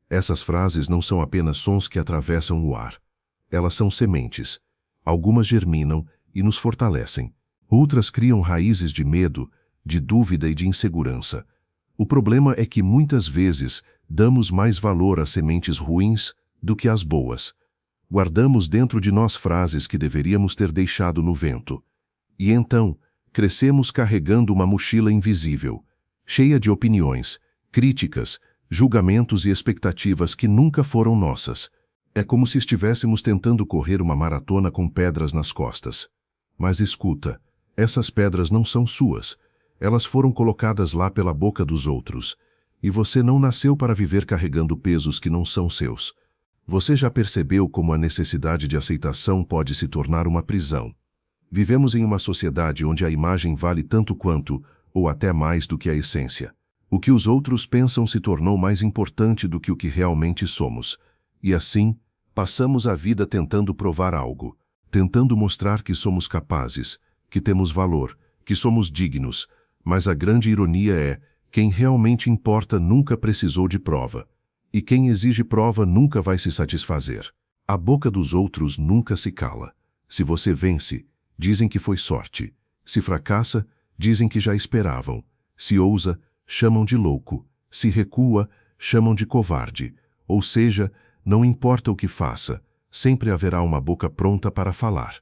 Essas frases não são apenas sons que atravessam o ar. Elas são sementes. Algumas germinam e nos fortalecem. Outras criam raízes de medo, de dúvida e de insegurança. O problema é que muitas vezes damos mais valor às sementes ruins do que às boas. Guardamos dentro de nós frases que deveríamos ter deixado no vento. E então, crescemos carregando uma mochila invisível, cheia de opiniões, críticas, julgamentos e expectativas que nunca foram nossas. É como se estivéssemos tentando correr uma maratona com pedras nas costas. Mas escuta, essas pedras não são suas. Elas foram colocadas lá pela boca dos outros. E você não nasceu para viver carregando pesos que não são seus. Você já percebeu como a necessidade de aceitação pode se tornar uma prisão? Vivemos em uma sociedade onde a imagem vale tanto quanto, ou até mais do que a essência. O que os outros pensam se tornou mais importante do que o que realmente somos. E assim, passamos a vida tentando provar algo, tentando mostrar que somos capazes, que temos valor, que somos dignos, mas a grande ironia é, quem realmente importa nunca precisou de prova. E quem exige prova nunca vai se satisfazer. A boca dos outros nunca se cala. Se você vence, dizem que foi sorte. Se fracassa, dizem que já esperavam. Se ousa, chamam de louco. Se recua, chamam de covarde. Ou seja, não importa o que faça, sempre haverá uma boca pronta para falar.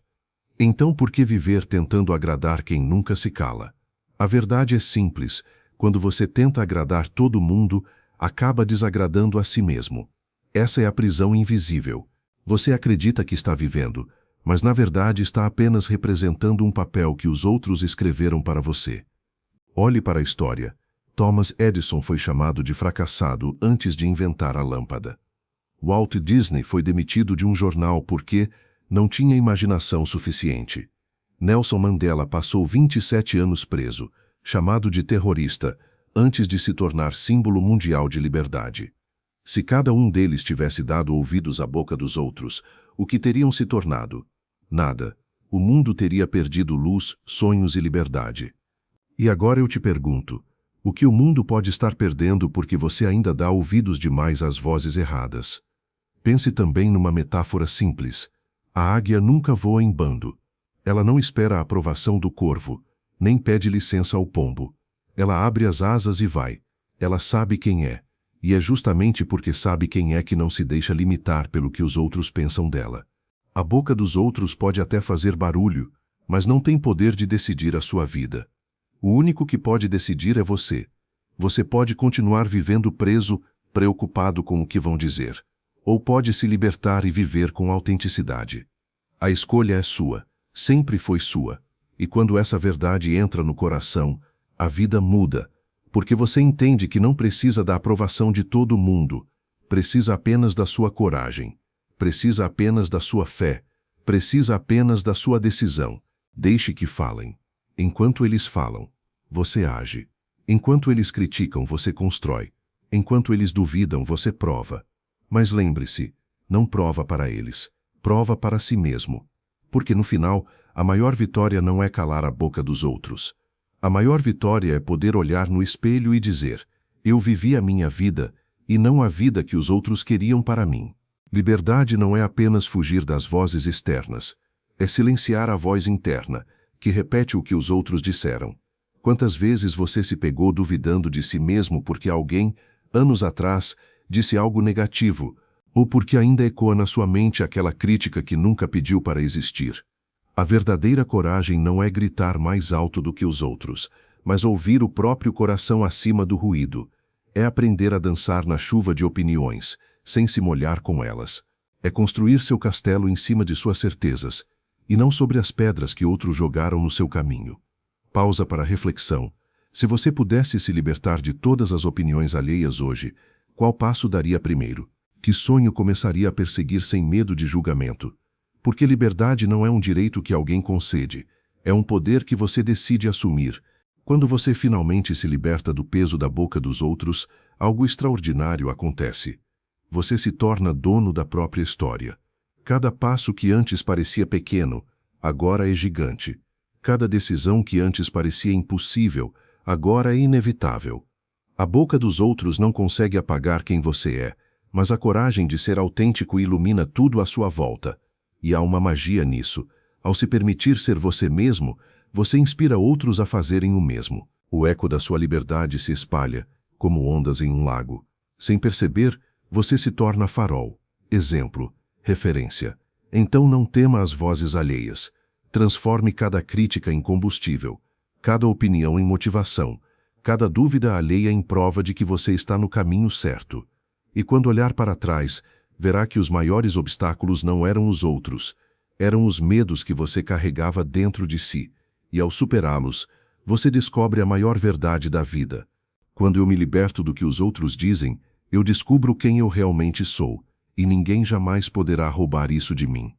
Então por que viver tentando agradar quem nunca se cala? A verdade é simples. Quando você tenta agradar todo mundo, acaba desagradando a si mesmo. Essa é a prisão invisível. Você acredita que está vivendo, mas na verdade está apenas representando um papel que os outros escreveram para você. Olhe para a história. Thomas Edison foi chamado de fracassado antes de inventar a lâmpada. Walt Disney foi demitido de um jornal porque não tinha imaginação suficiente. Nelson Mandela passou 27 anos preso, chamado de terrorista, antes de se tornar símbolo mundial de liberdade. Se cada um deles tivesse dado ouvidos à boca dos outros, o que teriam se tornado? Nada. O mundo teria perdido luz, sonhos e liberdade. E agora eu te pergunto, o que o mundo pode estar perdendo porque você ainda dá ouvidos demais às vozes erradas? Pense também numa metáfora simples. A águia nunca voa em bando. Ela não espera a aprovação do corvo, nem pede licença ao pombo. Ela abre as asas e vai. Ela sabe quem é. E é justamente porque sabe quem é que não se deixa limitar pelo que os outros pensam dela. A boca dos outros pode até fazer barulho, mas não tem poder de decidir a sua vida. O único que pode decidir é você. Você pode continuar vivendo preso, preocupado com o que vão dizer. Ou pode se libertar e viver com autenticidade. A escolha é sua, sempre foi sua. E quando essa verdade entra no coração, a vida muda, porque você entende que não precisa da aprovação de todo mundo, precisa apenas da sua coragem, precisa apenas da sua fé, precisa apenas da sua decisão. Deixe que falem. Enquanto eles falam, você age. Enquanto eles criticam, você constrói. Enquanto eles duvidam, você prova. Mas lembre-se, não prova para eles, prova para si mesmo. Porque no final, a maior vitória não é calar a boca dos outros. A maior vitória é poder olhar no espelho e dizer, eu vivi a minha vida, e não a vida que os outros queriam para mim. Liberdade não é apenas fugir das vozes externas, é silenciar a voz interna, que repete o que os outros disseram. Quantas vezes você se pegou duvidando de si mesmo porque alguém, anos atrás, disse algo negativo, ou porque ainda ecoa na sua mente aquela crítica que nunca pediu para existir? A verdadeira coragem não é gritar mais alto do que os outros, mas ouvir o próprio coração acima do ruído. É aprender a dançar na chuva de opiniões, sem se molhar com elas. É construir seu castelo em cima de suas certezas, e não sobre as pedras que outros jogaram no seu caminho. Pausa para reflexão. Se você pudesse se libertar de todas as opiniões alheias hoje, qual passo daria primeiro? Que sonho começaria a perseguir sem medo de julgamento? Porque liberdade não é um direito que alguém concede, é um poder que você decide assumir. Quando você finalmente se liberta do peso da boca dos outros, algo extraordinário acontece. Você se torna dono da própria história. Cada passo que antes parecia pequeno, agora é gigante. Cada decisão que antes parecia impossível, agora é inevitável. A boca dos outros não consegue apagar quem você é, Mas a coragem de ser autêntico ilumina tudo à sua volta. E há uma magia nisso. Ao se permitir ser você mesmo, você inspira outros a fazerem o mesmo. O eco da sua liberdade se espalha, como ondas em um lago. Sem perceber, você se torna farol, exemplo, referência. Então não tema as vozes alheias. Transforme cada crítica em combustível, cada opinião em motivação, cada dúvida alheia em prova de que você está no caminho certo. E quando olhar para trás, verá que os maiores obstáculos não eram os outros, eram os medos que você carregava dentro de si. E ao superá-los, você descobre a maior verdade da vida. Quando eu me liberto do que os outros dizem, eu descubro quem eu realmente sou, e ninguém jamais poderá roubar isso de mim.